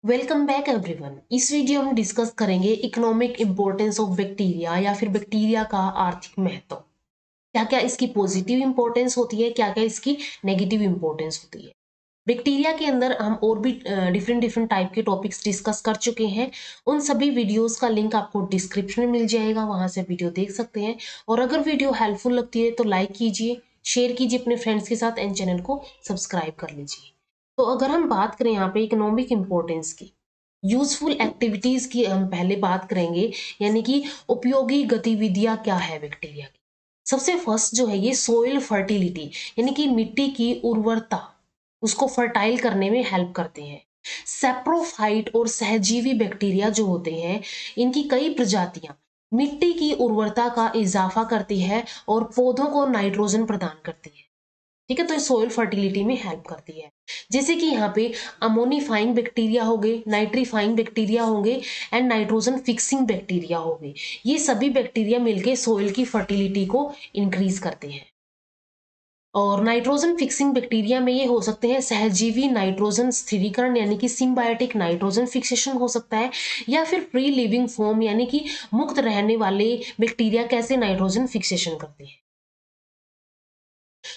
Welcome back everyone. इस video में discuss करेंगे इकोनॉमिक इंपॉर्टेंस ऑफ बैक्टीरिया या फिर बैक्टीरिया का आर्थिक महत्व। क्या क्या इसकी पॉजिटिव इंपॉर्टेंस होती है, क्या क्या इसकी नेगेटिव इंपॉर्टेंस होती है। बैक्टीरिया के अंदर हम और भी डिफरेंट डिफरेंट टाइप के टॉपिक्स डिस्कस कर चुके हैं। उन सभी वीडियोस का लिंक आपको डिस्क्रिप्शन में मिल जाएगा, वहां से वीडियो देख सकते हैं। और अगर वीडियो हेल्पफुल लगती है तो लाइक कीजिए, शेयर कीजिए अपने फ्रेंड्स के साथ एंड चैनल को सब्सक्राइब कर लीजिए। तो अगर हम बात करें यहाँ पे इकोनॉमिक इंपॉर्टेंस की, यूजफुल एक्टिविटीज की हम पहले बात करेंगे, यानी कि उपयोगी गतिविधियां क्या है बैक्टीरिया की। सबसे फर्स्ट जो है ये सोइल फर्टिलिटी, यानी कि मिट्टी की उर्वरता, उसको फर्टाइल करने में हेल्प करते हैं। सेप्रोफाइट और सहजीवी बैक्टीरिया जो होते हैं, इनकी कई प्रजातियां मिट्टी की उर्वरता का इजाफा करती है और पौधों को नाइट्रोजन प्रदान करती है। ठीक है, तो ये सोइल फर्टिलिटी में हेल्प करती है। जैसे कि यहाँ पे अमोनिफाइंग बैक्टीरिया हो गए, नाइट्रीफाइंग बैक्टीरिया होंगे एंड नाइट्रोजन फिक्सिंग बैक्टीरिया हो गए। ये सभी बैक्टीरिया मिलके सोइल की फर्टिलिटी को इंक्रीज करते हैं। और नाइट्रोजन फिक्सिंग बैक्टीरिया में ये हो सकते हैं सहजीवी नाइट्रोजन स्थिरीकरण, यानी कि सिम्बायोटिक नाइट्रोजन फिक्सेशन हो सकता है, या फिर फ्री लिविंग फॉर्म, यानी कि मुक्त रहने वाले बैक्टीरिया कैसे नाइट्रोजन फिक्सेशन करते हैं।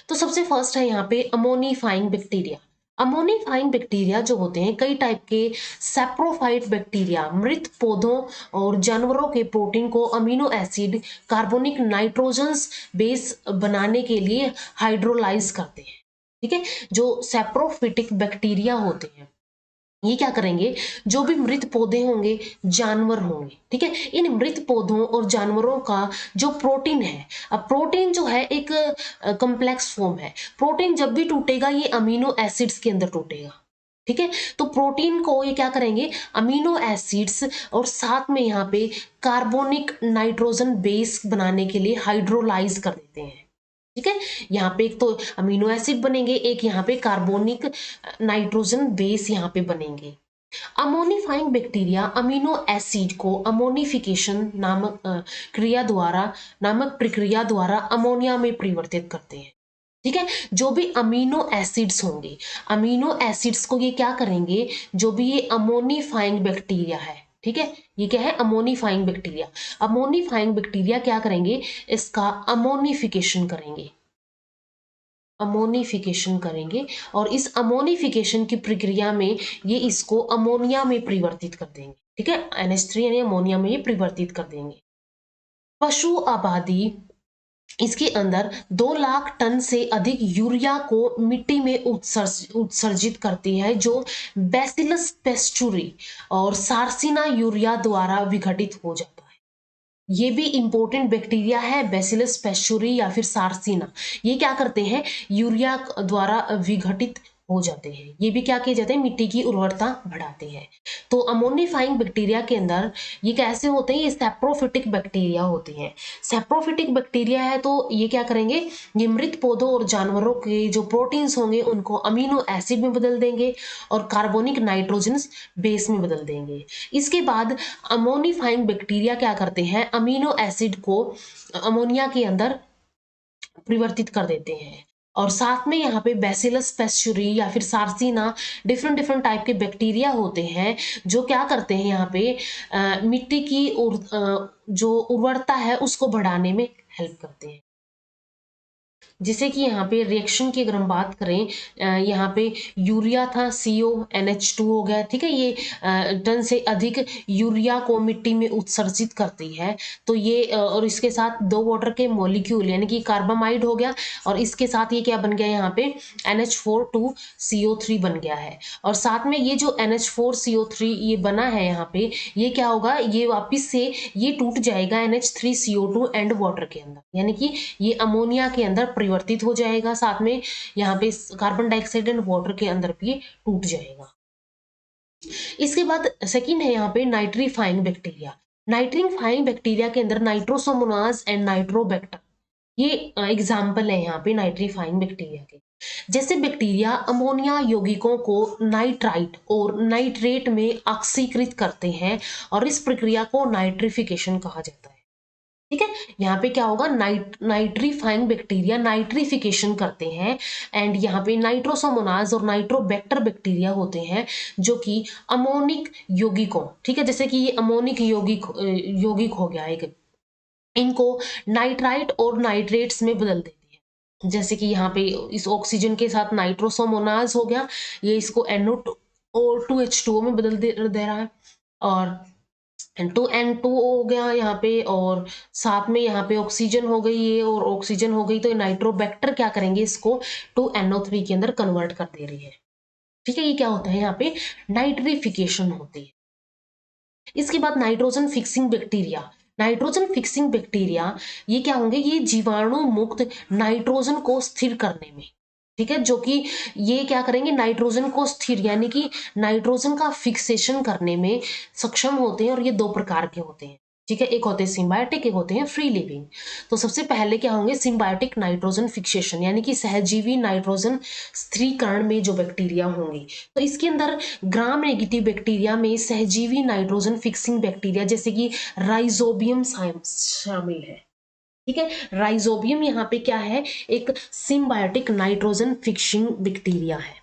तो सबसे फर्स्ट है यहाँ पे अमोनिफाइंग बैक्टीरिया। अमोनिफाइंग बैक्टीरिया जो होते हैं कई टाइप के सेप्रोफाइट बैक्टीरिया मृत पौधों और जानवरों के प्रोटीन को amino acid carbonic nitrogens base बनाने के लिए हाइड्रोलाइज करते हैं। ठीक है, जो सेप्रोफिटिक बैक्टीरिया होते हैं ये क्या करेंगे, जो भी मृत पौधे होंगे, जानवर होंगे, ठीक है, इन मृत पौधों और जानवरों का जो प्रोटीन है, अब प्रोटीन जो है एक कॉम्प्लेक्स फॉर्म है। प्रोटीन जब भी टूटेगा ये अमीनो एसिड्स के अंदर टूटेगा। ठीक है, तो प्रोटीन को ये क्या करेंगे, अमीनो एसिड्स और साथ में यहाँ पे कार्बोनिक नाइट्रोजन बेस बनाने के लिए हाइड्रोलाइज कर देते हैं। ठीक है, यहाँ पे एक तो अमीनो एसिड बनेंगे, एक यहाँ पे कार्बोनिक नाइट्रोजन बेस यहाँ पे बनेंगे। अमोनिफाइंग बैक्टीरिया अमीनो एसिड को अमोनिफिकेशन नामक प्रक्रिया द्वारा अमोनिया में परिवर्तित करते हैं। ठीक है, जो भी अमीनो एसिड्स होंगे, अमीनो एसिड्स को ये क्या करेंगे, जो भी ये अमोनिफाइंग बैक्टीरिया है, ठीक है, ये क्या है अमोनिफाइंग बैक्टीरिया। अमोनिफाइंग बैक्टीरिया क्या करेंगे, इसका अमोनिफिकेशन करेंगे, अमोनिफिकेशन करेंगे। और इस अमोनिफिकेशन की प्रक्रिया में ये इसको अमोनिया में परिवर्तित कर देंगे। ठीक है, NH3 यानी अमोनिया में ये परिवर्तित कर देंगे। पशु आबादी इसके अंदर 2 लाख टन से अधिक यूरिया को मिट्टी में उत्सर्जित करती है, जो बैसिलस पेस्चुरी और सार्सिना यूरिया द्वारा विघटित हो जाता है। ये भी इंपॉर्टेंट बैक्टीरिया है, बैसिलस पेस्चुरी या फिर सार्सिना। ये क्या करते हैं, यूरिया द्वारा विघटित हो जाते हैं। ये भी क्या किए जाते हैं, मिट्टी की उर्वरता बढ़ाते हैं। तो अमोनिफाइंग बैक्टीरिया के अंदर ये कैसे होते हैं, ये सेप्रोफिटिक बैक्टीरिया होते हैं। सेप्रोफिटिक बैक्टीरिया है तो ये क्या करेंगे, ये मृत पौधों और जानवरों के जो प्रोटीन्स होंगे उनको अमीनो एसिड में बदल देंगे और कार्बोनिक नाइट्रोजन बेस में बदल देंगे। इसके बाद अमोनिफाइंग बैक्टीरिया क्या करते हैं, अमीनो एसिड को अमोनिया के अंदर परिवर्तित कर देते हैं। और साथ में यहाँ पे बैसिलस पेस्चुरी या फिर सार्सिना, डिफरेंट डिफरेंट टाइप के बैक्टीरिया होते हैं जो क्या करते हैं, यहाँ पे मिट्टी की जो उर्वरता है उसको बढ़ाने में हेल्प करते हैं। जैसे कि यहाँ पे रिएक्शन की अगर हम बात करें, यहाँ पे यूरिया था, CONH2 हो गया। ठीक है, ये टन से अधिक यूरिया को मिट्टी में उत्सर्जित करती है। तो ये और इसके साथ 2 वाटर के मॉलिक्यूल यानी कि कार्बामाइड हो गया, और इसके साथ ये क्या बन गया, यहाँ पे NH4 2CO3 बन गया है। और साथ में ये जो NH4CO3 ये बना है यहाँ पे, ये क्या होगा, ये वापिस से ये टूट जाएगा NH3CO2 एंड वाटर के अंदर, यानी कि ये अमोनिया के अंदर परिवर्तित हो जाएगा। साथ में यहाँ पे कार्बन डाइऑक्साइड एंड वाटर के अंदर भी टूट जाएगा। इसके बाद सेकंड है यहाँ पे नाइट्रीफाइंग बैक्टीरिया। नाइट्रीफाइंग बैक्टीरिया के अंदर नाइट्रोसोमोनास एंड नाइट्रोबैक्टर ये एग्जाम्पल है यहाँ पे नाइट्रीफाइंग बैक्टीरिया के। जैसे बैक्टीरिया अमोनिया यौगिकों को नाइट्राइट और नाइट्रेट में ऑक्सीकृत करते हैं और इस प्रक्रिया को नाइट्रिफिकेशन कहा जाता है। ठीक है। यहाँ पे क्या होगा, नाइट्रीफाइंग बैक्टीरिया नाइट्रिफिकेशन करते हैं, एंड यहाँ पे नाइट्रोसोमोनाज और नाइट्रोबैक्टर बैक्टीरिया होते हैं जो कि अमोनिक यौगिकों, ठीक है, जैसे कि ये अमोनिक यौगिक हो गया एक, इनको नाइट्राइट और नाइट्रेट्स में बदल देते हैं। जैसे कि यहाँ पे इस ऑक्सीजन के साथ नाइट्रोसोमोनाज हो गया, ये इसको NO2 और 2H2O में बदल दे रहा है, और N2 हो गया यहाँ पे, और साथ में यहाँ पे ऑक्सीजन हो गई ये, और ऑक्सीजन हो गई तो ये नाइट्रोबैक्टर क्या करेंगे, इसको 2NO3 के अंदर कन्वर्ट कर दे रही है। ठीक है, ये क्या होता है, यहाँ पे नाइट्रिफिकेशन होती है। इसके बाद nitrogen fixing bacteria. Nitrogen fixing bacteria ये क्या होंगे, ये जीवाणु मुक्त नाइट्रोजन को स्थिर करने में, ठीक है, जो कि ये क्या करेंगे, नाइट्रोजन को स्थिर यानी कि नाइट्रोजन का फिक्सेशन करने में सक्षम होते हैं, और ये दो प्रकार के होते हैं। ठीक है, एक होते हैं सिम्बायोटिक, एक होते हैं फ्री लिविंग। तो सबसे पहले क्या होंगे, सिम्बायोटिक नाइट्रोजन फिक्सेशन, यानी कि सहजीवी नाइट्रोजन स्थिरीकरण में जो बैक्टीरिया होंगी। तो इसके अंदर ग्राम नेगेटिव बैक्टीरिया में सहजीवी नाइट्रोजन फिक्सिंग बैक्टीरिया जैसे कि राइजोबियम शामिल है। ठीक है, राइजोबियम यहाँ पे क्या है, एक सिम्बायोटिक नाइट्रोजन फिक्सिंग बैक्टीरिया है।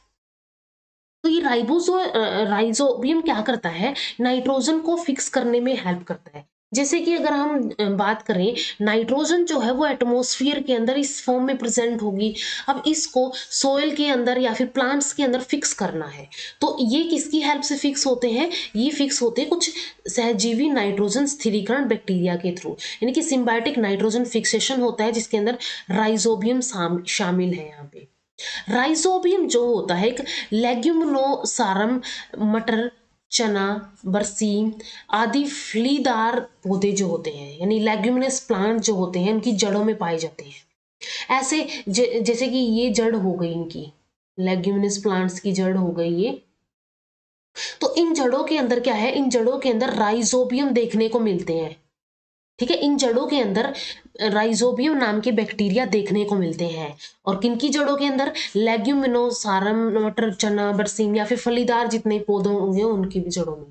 तो ये राइजोबियम क्या करता है, नाइट्रोजन को फिक्स करने में हेल्प करता है। जैसे कि अगर हम बात करें, नाइट्रोजन जो है वो एटमॉस्फेयर के अंदर इस फॉर्म में प्रेजेंट होगी। अब इसको सोइल के अंदर या फिर प्लांट्स के अंदर फिक्स करना है, तो ये किसकी हेल्प से फिक्स होते हैं, ये फिक्स होते हैं कुछ सहजीवी नाइट्रोजन स्थिरीकरण बैक्टीरिया के थ्रू, यानी कि सिम्बायोटिक नाइट्रोजन फिक्सेशन होता है जिसके अंदर राइजोबियम शामिल है। यहाँ पे राइजोबियम जो होता है एक लेग्यूमिनोसारम, मटर, चना, बरसीम आदि फलीदार पौधे जो होते हैं, यानी लेग्यूमिनस प्लांट जो होते हैं, उनकी जड़ों में पाए जाते हैं। ऐसे जैसे कि ये जड़ हो गई, इनकी लेग्यूमिनस प्लांट्स की जड़ हो गई ये, तो इन जड़ों के अंदर क्या है, इन जड़ों के अंदर राइजोबियम देखने को मिलते हैं। ठीक है, इन जड़ों के अंदर राइजोबियम नाम के बैक्टीरिया देखने को मिलते हैं, और किनकी जड़ों के अंदर, लेग्यूमिनोसारम, मटर, चना, बरसीम या फिर फलीदार जितने पौधे होंगे उनकी भी जड़ों में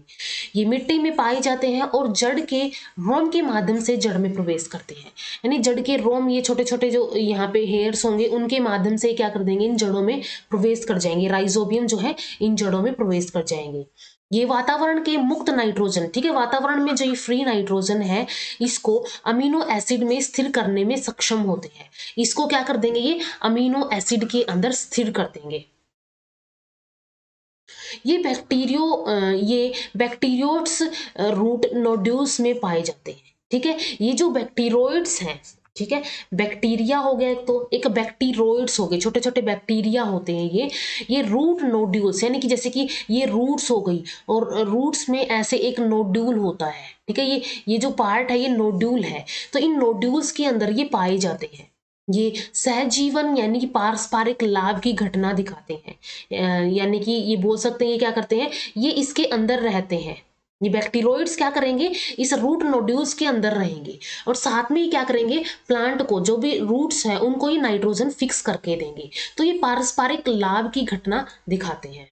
ये मिट्टी में पाए जाते हैं, और जड़ के रोम के माध्यम से जड़ में प्रवेश करते हैं। यानी जड़ के रोम, ये छोटे छोटे जो यहाँ पे हेयर्स होंगे, उनके माध्यम से क्या कर देंगे, इन जड़ों में प्रवेश कर जाएंगे, राइजोबियम जो है इन जड़ों में प्रवेश कर जाएंगे। ये वातावरण के मुक्त नाइट्रोजन, ठीक है, वातावरण में जो ये फ्री नाइट्रोजन है, इसको अमीनो एसिड में स्थिर करने में सक्षम होते हैं। इसको क्या कर देंगे, ये अमीनो एसिड के अंदर स्थिर कर देंगे। ये बैक्टीरियोट्स रूट नोड्यूल्स में पाए जाते हैं। ठीक है, ये जो बैक्टीरोइड्स हैं, ठीक है, बैक्टीरिया हो गया, एक बैक्टीरोइड्स हो गए, छोटे छोटे बैक्टीरिया होते हैं ये रूट नोड्यूल्स, यानी कि जैसे कि ये रूट्स हो गई, और रूट्स में ऐसे एक नोड्यूल होता है। ठीक है, ये जो पार्ट है ये नोड्यूल है, तो इन नोड्यूल्स के अंदर ये पाए जाते हैं। ये सहजीवन यानी कि पारस्परिक लाभ की घटना दिखाते हैं, यानी कि ये बोल सकते हैं, ये क्या करते हैं, ये इसके अंदर रहते हैं। ये बैक्टीरोइड्स क्या करेंगे, इस रूट नोड्यूल्स के अंदर रहेंगे, और साथ में ही क्या करेंगे, प्लांट को जो भी रूट्स हैं उनको ये नाइट्रोजन फिक्स करके देंगे। तो ये पारस्परिक लाभ की घटना दिखाते हैं।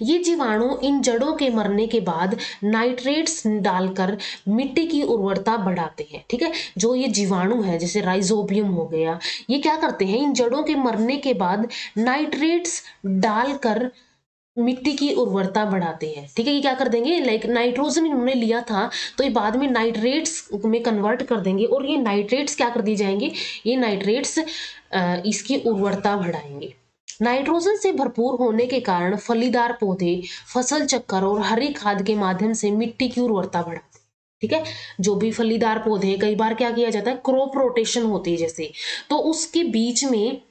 ये जीवाणु इन जड़ों के मरने के बाद नाइट्रेट्स डालकर मिट्टी की उर्वरता बढ़ाते हैं। ठीक है, जो ये जीवाणु है जैसे राइजोबियम हो गया, ये क्या करते हैं, इन जड़ों के मरने के बाद नाइट्रेट्स डालकर मिट्टी की उर्वरता बढ़ाते हैं। ठीक है, ये क्या कर देंगे, लाइक नाइट्रोजन इन्होंने लिया था तो ये बाद में नाइट्रेट्स में कन्वर्ट कर देंगे, और ये नाइट्रेट्स क्या कर दिए जाएंगे, ये नाइट्रेट्स इसकी उर्वरता बढ़ाएंगे। नाइट्रोजन से भरपूर होने के कारण फलीदार पौधे फसल चक्कर और हरी खाद के माध्यम से मिट्टी की उर्वरता बढ़ाते हैं। ठीक है, जो भी फलीदार पौधे हैं, कई बार क्या किया जाता है, क्रॉप रोटेशन होती है जैसे, तो उसके बीच में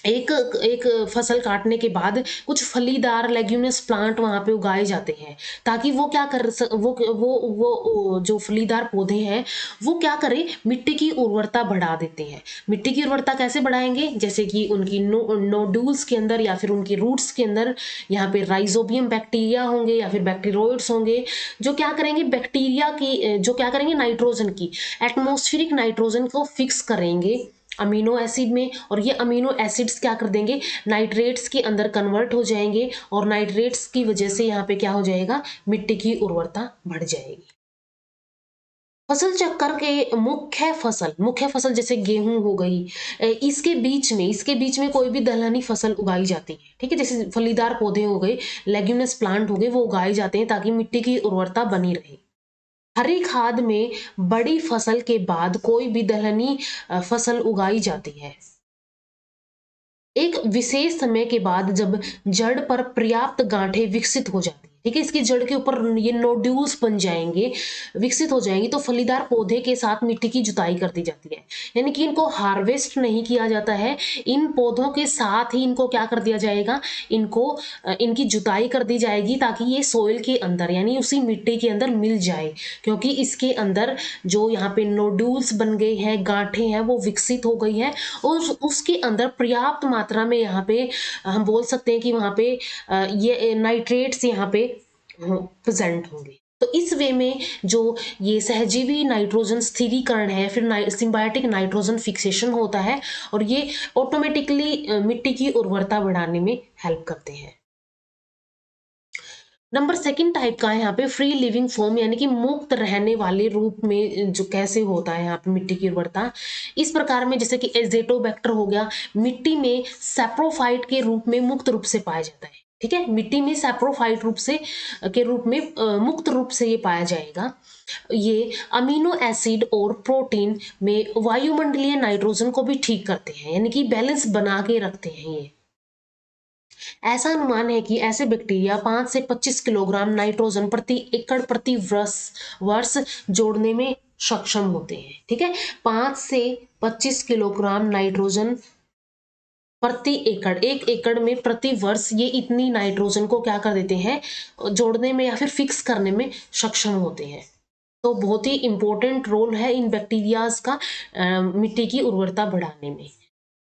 एक एक फसल काटने के बाद कुछ फलीदार लेग्यूमिनस प्लांट वहां पे उगाए जाते हैं, ताकि वो क्या कर वो जो फलीदार पौधे हैं वो क्या करें, मिट्टी की उर्वरता बढ़ा देते हैं। मिट्टी की उर्वरता कैसे बढ़ाएंगे, जैसे कि उनकी नोडूल्स के अंदर या फिर उनकी रूट्स के अंदर यहाँ पे राइजोबियम बैक्टीरिया होंगे या फिर बैक्टीरोइड्स होंगे, जो क्या करेंगे, बैक्टीरिया की जो क्या करेंगे, नाइट्रोजन की एटमॉस्फेरिक नाइट्रोजन को फिक्स करेंगे अमीनो एसिड में, और ये अमीनो एसिड्स क्या कर देंगे, नाइट्रेट्स के अंदर कन्वर्ट हो जाएंगे, और नाइट्रेट्स की वजह से यहाँ पे क्या हो जाएगा, मिट्टी की उर्वरता बढ़ जाएगी। फसल चक्कर के मुख्य फसल जैसे गेहूं हो गई, इसके बीच में कोई भी दलहनी फसल उगाई जाती है, ठीक है। जैसे फलीदार पौधे हो गए, लेग्यूमिनस प्लांट हो गए, वो उगाए जाते हैं ताकि मिट्टी की उर्वरता बनी रहे। हरी खाद में बड़ी फसल के बाद कोई भी दलहनी फसल उगाई जाती है। एक विशेष समय के बाद जब जड़ पर पर्याप्त गांठें विकसित हो जाती है, ठीक है, इसकी जड़ के ऊपर ये नोड्यूल्स बन जाएंगे, विकसित हो जाएंगी, तो फलीदार पौधे के साथ मिट्टी की जुताई कर दी जाती है। यानी कि इनको हार्वेस्ट नहीं किया जाता है, इन पौधों के साथ ही इनको क्या कर दिया जाएगा, इनकी जुताई कर दी जाएगी ताकि ये सोइल के अंदर यानी उसी मिट्टी के अंदर मिल जाए, क्योंकि इसके अंदर जो यहाँ पे नोड्यूल्स बन गए हैं, गांठें हैं, वो विकसित हो गई है और उसके अंदर पर्याप्त मात्रा में यहाँ पे हम बोल सकते हैं कि वहाँ पे ये नाइट्रेट्स यहाँ पे प्रेजेंट होंगे। तो इस वे में जो ये सहजीवी नाइट्रोजन स्थिरीकरण है, फिर सिम्बायोटिक नाइट्रोजन फिक्सेशन होता है और ये ऑटोमेटिकली मिट्टी की उर्वरता बढ़ाने में हेल्प करते हैं। नंबर सेकंड टाइप का है यहाँ पे फ्री लिविंग फॉर्म, यानी कि मुक्त रहने वाले रूप में जो कैसे होता है यहाँ पे मिट्टी की उर्वरता इस प्रकार में, जैसे कि एजेटोबैक्टर हो गया, मिट्टी में सैप्रोफाइट के रूप में मुक्त रूप से पाया जाता है, ठीक है। मिट्टी में सैप्रोफाइट रूप से के रूप में मुक्त रूप से ये पाया जाएगा। ये अमीनो एसिड और प्रोटीन में वायुमंडलीय नाइट्रोजन को भी ठीक करते हैं, यानी कि बैलेंस बना के रखते हैं ये। ऐसा अनुमान है कि ऐसे बैक्टीरिया 5 से 25 किलोग्राम नाइट्रोजन प्रति एकड़ प्रति वर्ष जोड़ने में सक्षम होते हैं, ठीक है। 5 से 25 किलोग्राम नाइट्रोजन प्रति एकड़, 1 एकड़ में प्रति वर्ष ये इतनी नाइट्रोजन को क्या कर देते हैं, जोड़ने में या फिर फिक्स करने में सक्षम होते हैं। तो बहुत ही इंपॉर्टेंट रोल है इन बैक्टीरियाज का मिट्टी की उर्वरता बढ़ाने में।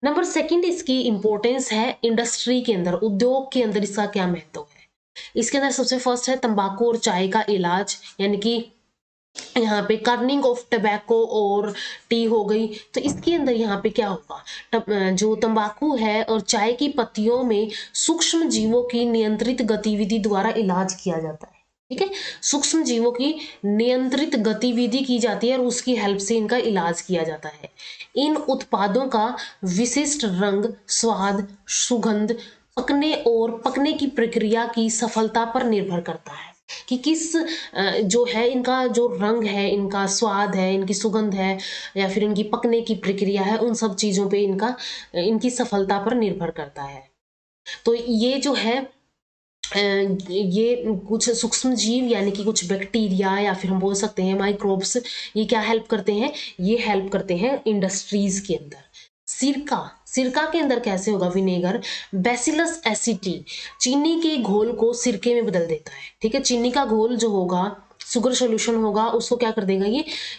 नंबर सेकंड इसकी इंपॉर्टेंस है इंडस्ट्री के अंदर, उद्योग के अंदर इसका क्या महत्व है। इसके अंदर सबसे फर्स्ट है तंबाकू और चाय का इलाज, यानी कि यहाँ पे कर्निंग ऑफ टबैको और टी हो गई। तो इसके अंदर यहाँ पे क्या होगा, जो तंबाकू है और चाय की पत्तियों में सूक्ष्म जीवों की नियंत्रित गतिविधि द्वारा इलाज किया जाता है, ठीक है। सूक्ष्म जीवों की नियंत्रित गतिविधि की जाती है और उसकी हेल्प से इनका इलाज किया जाता है। इन उत्पादों का विशिष्ट रंग, स्वाद, सुगंध पकने और पकने की प्रक्रिया की सफलता पर निर्भर करता है कि किस जो है इनका जो रंग है, इनका स्वाद है, इनकी सुगंध है या फिर इनकी पकने की प्रक्रिया है, उन सब चीजों पे इनकी सफलता पर निर्भर करता है। तो ये जो है ये कुछ सूक्ष्म जीव यानी कि कुछ बैक्टीरिया या फिर हम बोल सकते हैं माइक्रोब्स, ये क्या हेल्प करते हैं, ये हेल्प करते हैं इंडस्ट्रीज के अंदर। सिरका के अंदर कैसे होगा, विनेगर बैसिलस एसिटी चीनी के घोल को सिरके में बदल देता है, ठीक है। चीनी का घोल जो होगा, शुगर सोल्यूशन होगा, उसको क्या कर देगा,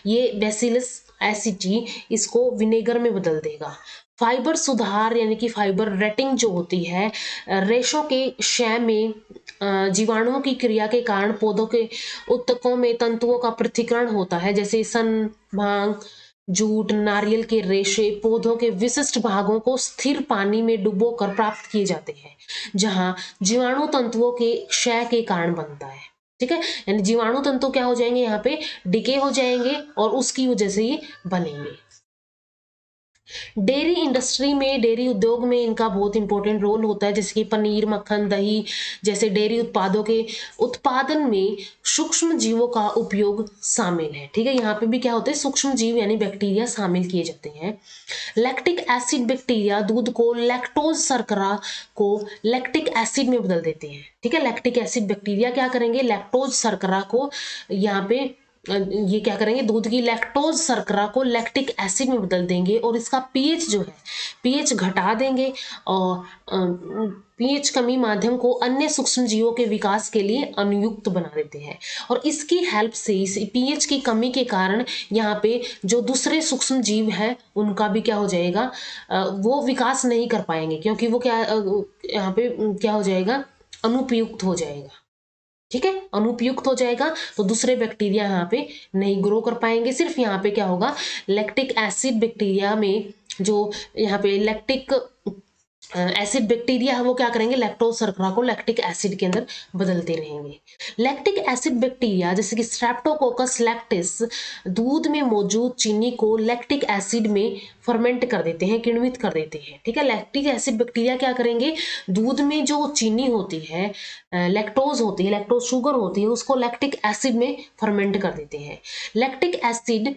ये बैसिलस एसिटी इसको विनेगर में बदल देगा। फाइबर सुधार यानी कि फाइबर रेटिंग जो होती है, रेशों के क्षय में जीवाणुओं की क्रिया के कारण पौधों के उत्तकों में तंतुओं का पृथक्करण होता है, जैसे सन, भांग, जूट, नारियल के रेशे पौधों के विशिष्ट भागों को स्थिर पानी में डुबोकर प्राप्त किए जाते हैं, जहां जीवाणु तंतुओं के क्षय के कारण बनता है, ठीक है। यानी जीवाणु तंतु क्या हो जाएंगे, यहाँ पे डिके हो जाएंगे और उसकी वजह से ये बनेंगे। डेयरी इंडस्ट्री में, डेयरी उद्योग में इनका बहुत इंपॉर्टेंट रोल होता है, जैसे कि पनीर, मक्खन, दही जैसे डेयरी उत्पादों के उत्पादन में सूक्ष्म जीवों का उपयोग शामिल है, ठीक है। यहाँ पे भी क्या होते हैं, सूक्ष्म जीव यानी बैक्टीरिया शामिल किए जाते हैं। लैक्टिक एसिड बैक्टीरिया दूध को, लैक्टोज शर्करा को लैक्टिक एसिड में बदल देते हैं, ठीक है। लैक्टिक एसिड बैक्टीरिया क्या करेंगे, लैक्टोज शर्करा को यहाँ पे ये क्या करेंगे, दूध की लैक्टोज शर्करा को लैक्टिक एसिड में बदल देंगे और इसका पीएच जो है, पीएच घटा देंगे और पीएच कमी माध्यम को अन्य सूक्ष्म जीवों के विकास के लिए अनुयुक्त बना देते हैं। और इसकी हेल्प से, इस पीएच की कमी के कारण यहाँ पे जो दूसरे सूक्ष्म जीव है उनका भी क्या हो जाएगा, वो विकास नहीं कर पाएंगे, क्योंकि वो क्या यहाँ पे क्या हो जाएगा, अनुपयुक्त हो जाएगा, ठीक है। अनुपयुक्त हो जाएगा तो दूसरे बैक्टीरिया यहाँ पे नहीं ग्रो कर पाएंगे। सिर्फ यहाँ पे क्या होगा, लैक्टिक एसिड बैक्टीरिया में जो यहाँ पे लैक्टिक एसिड बैक्टीरिया है वो क्या करेंगे, लैक्टोज शर्करा को लैक्टिक एसिड के अंदर बदलते रहेंगे। लैक्टिक एसिड बैक्टीरिया जैसे कि स्ट्रेप्टोकोकस लैक्टिस दूध में मौजूद चीनी को लैक्टिक एसिड में फर्मेंट कर देते हैं, किण्वित कर देते हैं। ठीक है, लैक्टिक एसिड बैक्टीरिया क्या करेंगे, दूध में जो चीनी होती है, लैक्टोज होती है, लैक्टोज शुगर होती है, उसको लैक्टिक एसिड में फर्मेंट कर देते हैं। लैक्टिक एसिड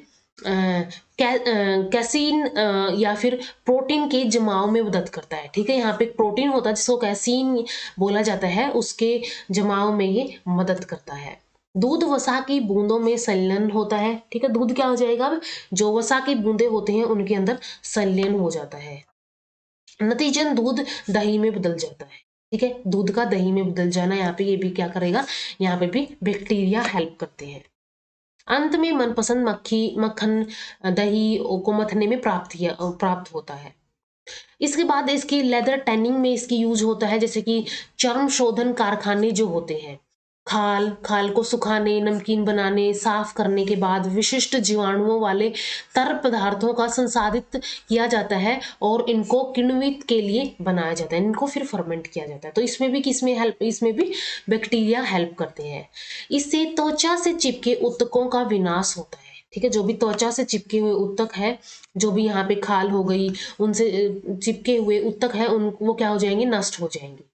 कैसीन या फिर प्रोटीन के जमाव में मदद करता है। ठीक है, यहाँ पे प्रोटीन होता है जिसको कैसीन बोला जाता है, उसके जमाव में ये मदद करता है। दूध वसा की बूंदों में संलयन होता है। ठीक है, दूध क्या हो जाएगा, अब जो वसा की बूंदे होते हैं उनके अंदर संलयन हो जाता है। नतीजन दूध दही में बदल जाता है। ठीक है, दूध का दही में बदल जाना, यहाँ पे ये भी क्या करेगा, यहाँ पे भी बैक्टीरिया हेल्प करते हैं। अंत में मनपसंद मक्खन दही को मथने में प्राप्त होता है। इसके बाद इसकी लेदर टैनिंग में इसकी यूज होता है, जैसे कि चर्म शोधन कारखाने जो होते हैं, खाल को सुखाने, नमकीन बनाने, साफ करने के बाद विशिष्ट जीवाणुओं वाले तरल पदार्थों का संसाधित किया जाता है और इनको किण्वित के लिए बनाया जाता है, इनको फिर फर्मेंट किया जाता है। तो इसमें भी बैक्टीरिया हेल्प करते हैं। इससे त्वचा से चिपके ऊतकों का विनाश होता है। ठीक है, जो भी त्वचा से चिपके हुए ऊतक है, जो भी यहाँ पे खाल हो गई, उनसे चिपके हुए ऊतक है, उन वो क्या हो जाएंगे, नष्ट हो जाएंगे।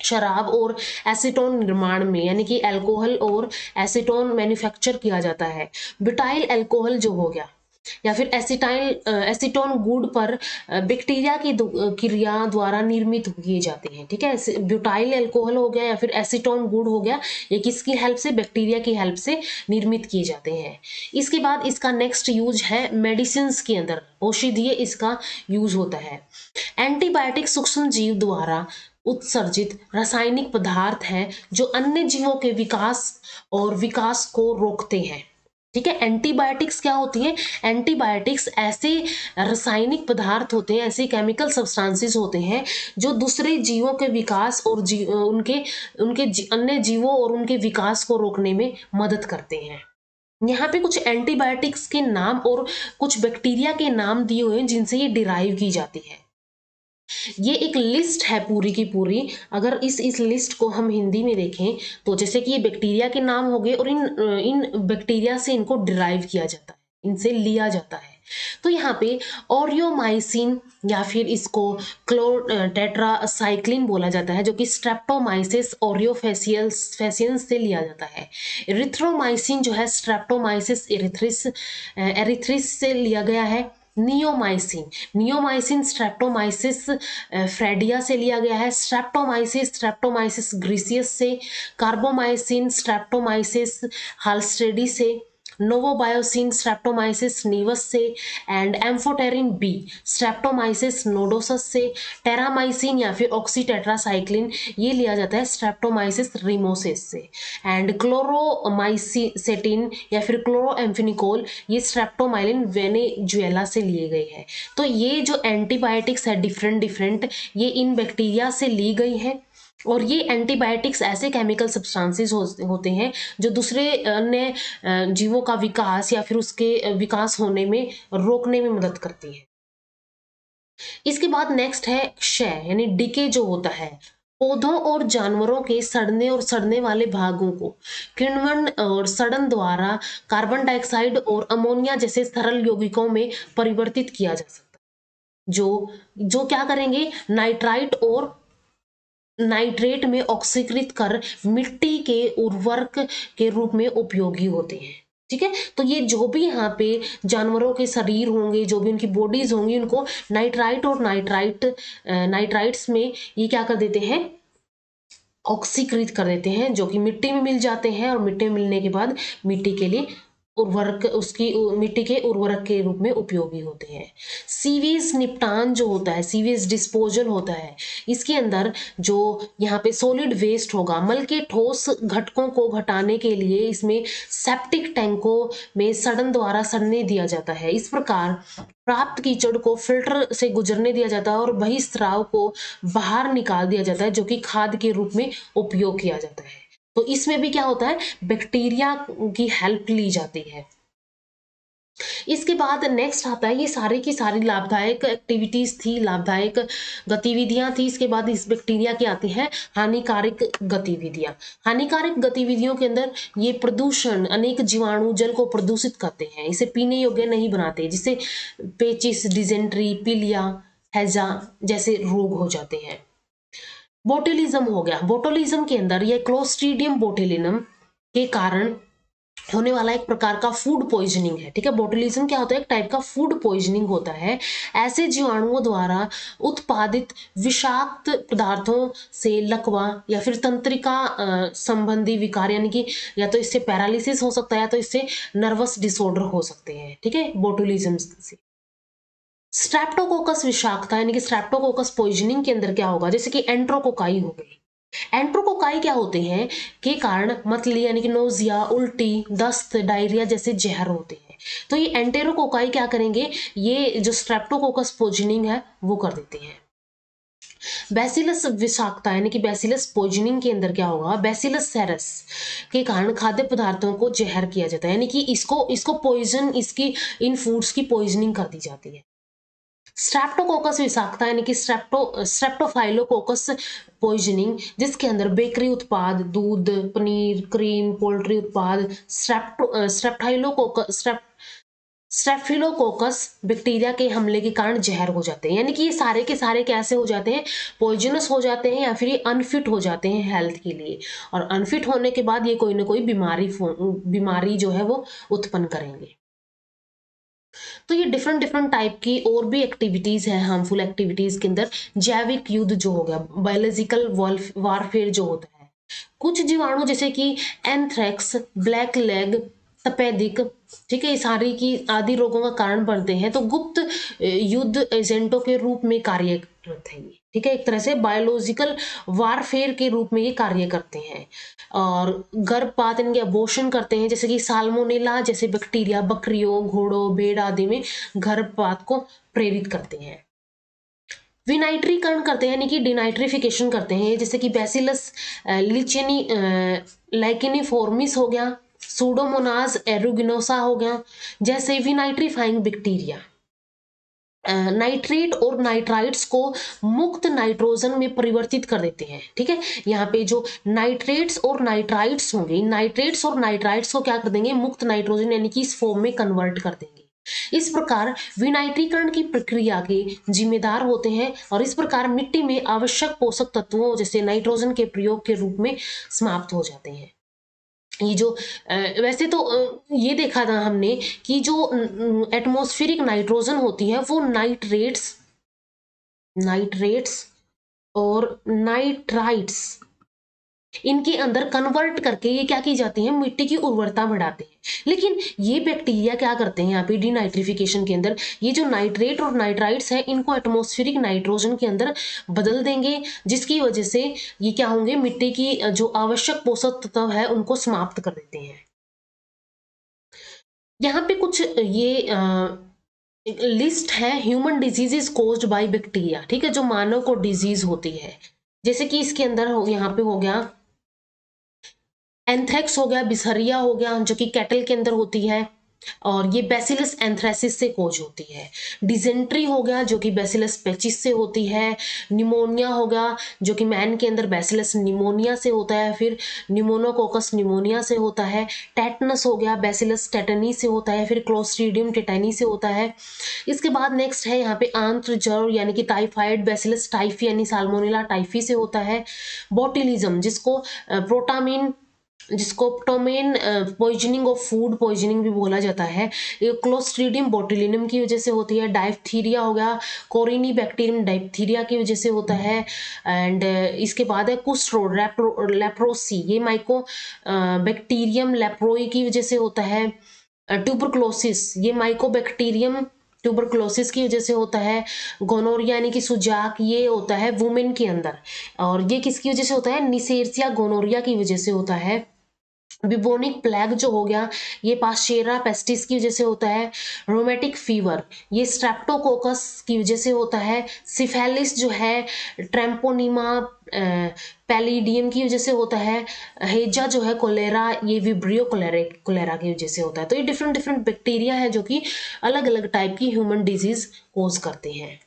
शराब और एसीटोन निर्माण में, यानी कि अल्कोहल और एसीटोन मैन्युफैक्चर किया जाता है। ब्यूटाइल अल्कोहल जो हो गया या फिर एसीटोन गुड़ पर बैक्टीरिया की क्रिया द्वारा निर्मित किए जाते हैं। ठीक है, ब्यूटाइल अल्कोहल हो गया या फिर एसीटोन गुड़ हो गया, ये किसकी हेल्प से, बैक्टीरिया की हेल्प से निर्मित किए जाते हैं। इसके बाद इसका नेक्स्ट यूज है मेडिसिन के अंदर, औषधीय इसका यूज होता है। एंटीबायोटिक सूक्ष्म जीव द्वारा उत्सर्जित रासायनिक पदार्थ हैं जो अन्य जीवों के विकास को रोकते हैं। ठीक है, एंटीबायोटिक्स क्या होती है, एंटीबायोटिक्स ऐसे रासायनिक पदार्थ होते हैं, ऐसे केमिकल सब्सटेंसेस होते हैं जो दूसरे जीवों के विकास और अन्य जीवों और उनके विकास को रोकने में मदद करते हैं। यहाँ पे कुछ एंटीबायोटिक्स के नाम और कुछ बैक्टीरिया के नाम दिए हुए हैं जिनसे ये डिराइव की जाती है। ये एक लिस्ट है पूरी की पूरी। अगर इस लिस्ट को हम हिंदी में देखें तो जैसे कि ये बैक्टीरिया के नाम हो गए और इन बैक्टीरिया से इनको डिराइव किया जाता है, इनसे लिया जाता है। तो यहाँ पे ओरियोमाइसिन या फिर इसको टेट्रासाइक्लिन बोला जाता है, जो कि स्ट्रेप्टोमाइसिस ओरियोफेसियंस से लिया जाता है। एरिथ्रोमाइसिन जो है स्ट्रेप्टोमाइसिस एरिथ्रिस से लिया गया है। नियोमाइसिन स्ट्रेप्टोमाइसिस फ्रेडिया से लिया गया है। स्ट्रेप्टोमाइसिस ग्रीसियस से। कार्बोमाइसिन स्ट्रेप्टोमाइसिस हाल्स्टेडी से। नोवोबायोसिन स्ट्रेप्टोमाइसिस नीवस से। एंड एम्फोटेरिन बी स्ट्रेप्टोमाइसिस नोडोसस से। टेरामाइसिन या फिर ऑक्सीटेट्रासाइक्लिन ये लिया जाता है स्ट्रेप्टोमाइसिस रिमोसिस से। एंड क्लोरोमाइसिसेटिन या फिर क्लोरोएम्फेनिकोल ये स्ट्रेप्टोमाइलिन वेनेजुएला से लिए गए हैं। तो ये जो एंटीबायोटिक्स है डिफरेंट ये इन बैक्टीरिया से ली गई है, और ये एंटीबायोटिक्स ऐसे केमिकल सब्सटेंसेस होते हैं जो दूसरे अन्य जीवों का विकास या फिर उसके विकास होने में रोकने में मदद करती है। इसके बाद नेक्स्ट है क्षय यानी डिके जो होता है। पौधों और जानवरों के सड़ने वाले भागों को किण्वन और सड़न द्वारा कार्बन डाइऑक्साइड और अमोनिया जैसे सरल यौगिकों में परिवर्तित किया जा सकता है, जो क्या करेंगे, नाइट्राइट और नाइट्रेट में ऑक्सीकृत कर मिट्टी के उर्वरक के रूप में उपयोगी होते हैं। ठीक है, तो ये जो भी यहाँ पे जानवरों के शरीर होंगे, जो भी उनकी बॉडीज होंगी, उनको नाइट्राइट और नाइट्राइट्स में ये क्या कर देते हैं, ऑक्सीकृत कर देते हैं, जो कि मिट्टी में मिल जाते हैं, और मिट्टी में मिलने के बाद मिट्टी के लिए मिट्टी के उर्वरक के रूप में उपयोगी होते हैं। सीवेज निपटान जो होता है, सीवेज डिस्पोजल होता है, इसके अंदर जो यहाँ पे सॉलिड वेस्ट होगा, मल के ठोस घटकों को घटाने के लिए इसमें सेप्टिक टैंकों में सड़न द्वारा सड़ने दिया जाता है। इस प्रकार प्राप्त कीचड़ को फिल्टर से गुजरने दिया जाता है और बहिस्राव को बाहर निकाल दिया जाता है, जो कि खाद के रूप में उपयोग किया जाता है। तो इसमें भी क्या होता है, बैक्टीरिया की हेल्प ली जाती है। इसके बाद नेक्स्ट आता है, ये सारी की सारी लाभदायक एक्टिविटीज थी, लाभदायक गतिविधियां थी। इसके बाद इस बैक्टीरिया की आती है हानिकारक गतिविधियां। हानिकारक गतिविधियों के अंदर ये प्रदूषण, अनेक जीवाणु जल को प्रदूषित करते हैं, इसे पीने योग्य नहीं बनाते, जिससे पेचिस, डिजेंट्री, पीलिया, हैजा जैसे रोग हो जाते हैं। बोtulism हो गया। बोtulism के अंदर ये क्लोस्ट्रीडियम बोtulinum के कारण होने वाला एक प्रकार का फूड पॉइजनिंग है। ठीक है, बोटुलिज्म क्या होता है? एक टाइप का फूड पॉइजनिंग होता है। ऐसे जीवाणुओं द्वारा उत्पादित विषाक्त पदार्थों से लकवा या फिर तंत्रिका संबंधी विकार, यानी कि या तो इससे पैरालिसिस हो सकता है या तो इससे नर्वस डिसऑर्डर हो सकते हैं। ठीक है, बोटुलिज्म से। स्ट्रेप्टोकोकस विषाक्तता यानी कि स्ट्रेप्टोकोकस पॉइजनिंग के अंदर क्या होगा? जैसे कि एंट्रोकोकाई हो गई। एंट्रोकोकाई क्या होते हैं के कारण मतली यानी कि नोजिया, उल्टी, दस्त, डायरिया जैसे जहर होते हैं। तो ये एंटेरोकोकाई क्या करेंगे? ये जो स्ट्रेप्टोकोकस पॉइजनिंग है वो कर देते हैं। बैसिलस विषाक्तता यानी कि बैसिलस पॉइजनिंग के अंदर क्या होगा? बैसिलस सेरस के कारण खाद्य पदार्थों को जहर किया जाता है, यानी कि इसको पॉइजन, इसकी इन फूड्स की पॉइजनिंग कर दी जाती है। स्ट्रेप्टोकोकस विषाक्तता यानी कि स्ट्रेप्टोफाइलोकोकस पॉइजनिंग, जिसके अंदर बेकरी उत्पाद, दूध, पनीर, क्रीम, पोल्ट्री उत्पाद स्ट्रेप्टोफाइलोकोकस बैक्टीरिया के हमले के कारण जहर हो जाते हैं। यानी कि ये सारे के सारे कैसे हो जाते हैं? पॉइजनस हो जाते हैं या फिर ये अनफिट हो जाते हैं हेल्थ के लिए, और अनफिट होने के बाद ये कोई ना कोई बीमारी जो है वो उत्पन्न करेंगे। तो ये डिफरेंट डिफरेंट टाइप की और भी एक्टिविटीज है, हार्मफुल एक्टिविटीज के अंदर। जैविक युद्ध जो हो गया, बायोलॉजिकल वारफेयर जो होता है। कुछ जीवाणु जैसे कि एंथ्रेक्स, ब्लैक लेग, तपेदिक, ठीक है, ये सारी की आदि रोगों का कारण बनते हैं। तो गुप्त युद्ध एजेंटों के रूप में कार्यरत है ये। ठीक है, एक तरह से बायोलॉजिकल वारफेयर के रूप में ये कार्य करते हैं और गर्भपात यानी कि अबॉर्शन करते हैं। जैसे कि साल्मोनेला जैसे बैक्टीरिया बकरियों, घोड़ों, भेड़ आदि में गर्भपात को प्रेरित करते हैं। विनाइट्रीकरण करते हैं यानी कि डिनाइट्रिफिकेशन करते हैं, जैसे कि बैसिलस लाइकेनिफॉर्मिस हो गया, सूडोमोनास एरुगिनोसा हो गया, जैसे विनाइट्रीफाइंग बैक्टीरिया नाइट्रेट और नाइट्राइट्स को मुक्त नाइट्रोजन में परिवर्तित कर देते हैं। ठीक है, यहाँ पे जो नाइट्रेट्स और नाइट्राइट्स होंगे, नाइट्रेट्स और नाइट्राइट्स को क्या कर देंगे? मुक्त नाइट्रोजन यानी कि इस फॉर्म में कन्वर्ट कर देंगे। इस प्रकार विनाइट्रीकरण की प्रक्रिया के जिम्मेदार होते हैं और इस प्रकार मिट्टी में आवश्यक पोषक तत्वों जैसे नाइट्रोजन के प्रयोग के रूप में समाप्त हो जाते हैं। ये जो वैसे तो ये देखा था हमने कि जो एटमॉस्फेरिक नाइट्रोजन होती है वो नाइट्रेट्स और नाइट्राइट्स इनके अंदर कन्वर्ट करके ये क्या की जाती है? मिट्टी की उर्वरता बढ़ाते हैं। लेकिन ये बैक्टीरिया क्या करते हैं यहाँ पे डिनाइट्रिफिकेशन के अंदर? ये जो नाइट्रेट और नाइट्राइट्स है इनको एटमॉस्फेरिक नाइट्रोजन के अंदर बदल देंगे, जिसकी वजह से ये क्या होंगे? मिट्टी की जो आवश्यक पोषक तत्व है उनको समाप्त कर देते हैं। यहाँ पे कुछ ये लिस्ट है human diseases caused by bacteria. ठीक है, जो मानव को डिजीज होती है, जैसे कि इसके अंदर यहाँ पे हो गया एंथ्रेक्स हो गया, बिसहरिया हो गया जो कि कैटल के अंदर होती है और ये बैसिलस एंथ्रेसिस से कोज होती है। डिजेंट्री हो गया जो कि बैसिलस पेचिस से होती है। निमोनिया हो गया जो कि मैन के अंदर बैसिलस निमोनिया से होता है, फिर निमोनोकोकस निमोनिया से होता है। टेटनस हो गया बैसिलस टेटनी से होता है, फिर क्लोस्ट्रीडियम टेटानी से होता है। इसके बाद नेक्स्ट है यहाँ पे आंत्र ज्वर यानी कि टाइफाइड बैसिलस टाइफी यानी साल्मोनेला टाइफी से होता है। बोटिलिज्म जिसको प्टोमेन पॉइजनिंग ऑफ फूड पॉइजनिंग भी बोला जाता है, ये क्लोस्ट्रीडियम बोटुलिनम की वजह से होती है। डायफ्थीरिया हो गया कोरिनी बैक्टीरियम डायफ्थीरिया की वजह से होता है। एंड इसके बाद है कुष्ठ रोग लेप्रोसी, ये माइको बैक्टीरियम लेप्रोई की वजह से होता है। ट्यूबरक्लोसिस, ये माइकोबैक्टीरियम ट्यूबरक्लोसिस की वजह से होता है। गोनोरिया यानी कि सुजाक, ये होता है वुमेन के अंदर और ये किसकी वजह से होता है? निसेर्सिया गोनोरिया की वजह से होता है। बिबोनिक प्लेग जो हो गया ये पाश्चेरा पेस्टिस की वजह से होता है। रोमेटिक फीवर ये स्ट्रेप्टोकोकस की वजह से होता है। सिफेलिस जो है ट्रेम्पोनिमा पैलिडियम की वजह से होता है। हेजा जो है कोलेरा ये विब्रियो कोलेरा की वजह से होता है। तो ये डिफरेंट डिफरेंट बैक्टीरिया है जो कि अलग अलग टाइप की ह्यूमन डिजीज कोज करते हैं।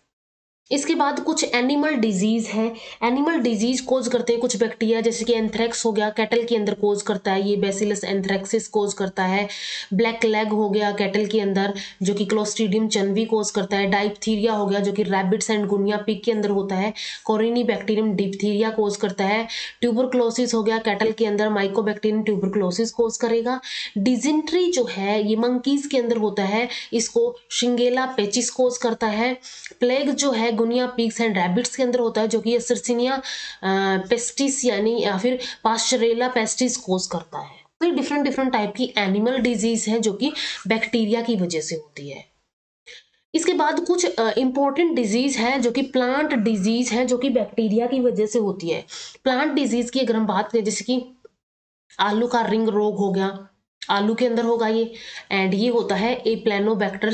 इसके बाद कुछ एनिमल डिजीज है। एनिमल डिजीज कोज करते हैं कुछ बैक्टीरिया, जैसे कि एंथ्रेक्स हो गया कैटल के अंदर कोज करता है, ये बेसिलस एंथ्रेक्सिस कोज करता है। ब्लैक लेग हो गया कैटल के अंदर जो कि क्लोस्ट्रीडियम चनवी कोज करता है। डाइप्थीरिया हो गया जो कि रैबिट्स एंड गुनिया पिग के अंदर होता है, कोरिनी बैक्टीरियम डिप्थीरिया कोज करता है। ट्यूबरक्लोसिस हो गया कैटल के अंदर, माइकोबैक्टीरियम ट्यूबरक्लोसिस कोज करेगा। डिजेंट्री जो है ये मंकीज के अंदर होता है, इसको शिंगेला पेचिस कोज करता है। प्लेग जो है गुनिया पिग्स एंड रैबिट्स के अंदर होता है जो कि सर्सिनिया पेस्टिस यानी या फिर पास्चरेला पेस्टिस कोज करता है। तो डिफरेंट डिफरेंट टाइप की एनिमल डिजीज है जो कि बैक्टीरिया की वजह से होती है। इसके बाद कुछ इंपॉर्टेंट डिजीज है जो कि प्लांट डिजीज है जो कि बैक्टीरिया की वजह से होती है। प्लांट डिजीज की अगर हम बात करें जैसे कि आलू का रिंग रोग हो गया, आलू के अंदर होगा ये, एंड ये होता है एप्लेनोबैक्टर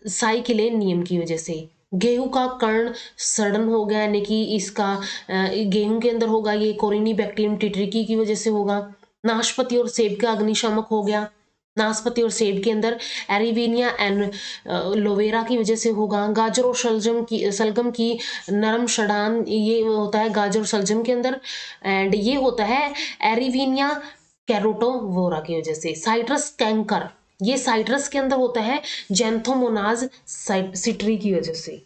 साइक्लेनियम की वजह से। गेहूं का कर्ण सड़न हो गया यानी कि इसका गेहूं के अंदर होगा ये कोरिनी बैक्टीरियम टिट्रिकी की वजह से होगा। नाशपाती और सेब का अग्निशामक हो गया, नाशपाती और सेब के अंदर एरिविनिया एंड लोवेरा की वजह से होगा। गाजर और सलगम की नरम शड़ान ये होता है गाजर और सलगम के अंदर, एंड ये होता है एरिविनिया कैरोटोवोरा की वजह से। साइट्रस कैंकर ये साइट्रस के अंदर होता है जेंथोमोनाज सिट्री की वजह से।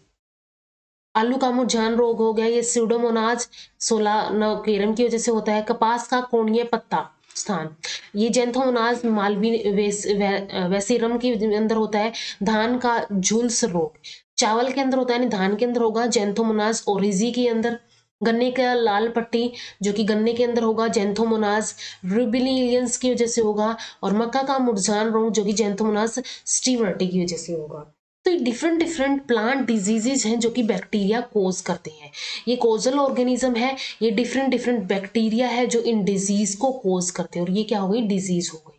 आलू का मुरझान रोग हो गया ये स्यूडोमोनाज सोलानोकेरम की वजह से होता है। कपास का कोणीय पत्ता स्थान ये जेंथोमोनाज मालवी वेसिरम के अंदर होता है। धान का झुलस रोग चावल के अंदर होता है, यानी धान के अंदर होगा जेंथोमोनाज ओरिजी के अंदर। गन्ने का लाल पट्टी जो कि गन्ने के अंदर होगा जेंथोमोनाज रुबिलियंस की वजह से होगा। और मक्का का मुरझान रोग जो कि जेंथोमोनाज स्टीवर्टी की वजह से होगा। तो ये डिफरेंट डिफरेंट प्लांट डिजीजेज हैं जो कि बैक्टीरिया कोज करते हैं। ये कोजल ऑर्गेनिज्म है, ये डिफरेंट डिफरेंट बैक्टीरिया है जो इन डिजीज को कोज करते हैं, और ये क्या हो गई डिजीज हो गई।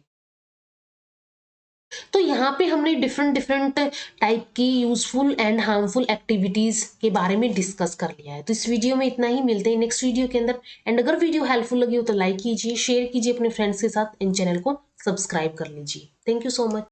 तो यहाँ पे हमने डिफरेंट डिफरेंट टाइप की यूजफुल एंड हार्मफुल एक्टिविटीज के बारे में डिस्कस कर लिया है। तो इस वीडियो में इतना ही, मिलते हैं नेक्स्ट वीडियो के अंदर। एंड अगर वीडियो हेल्पफुल लगी हो तो लाइक कीजिए, शेयर कीजिए अपने फ्रेंड्स के साथ, इन चैनल को सब्सक्राइब कर लीजिए। Thank you so much.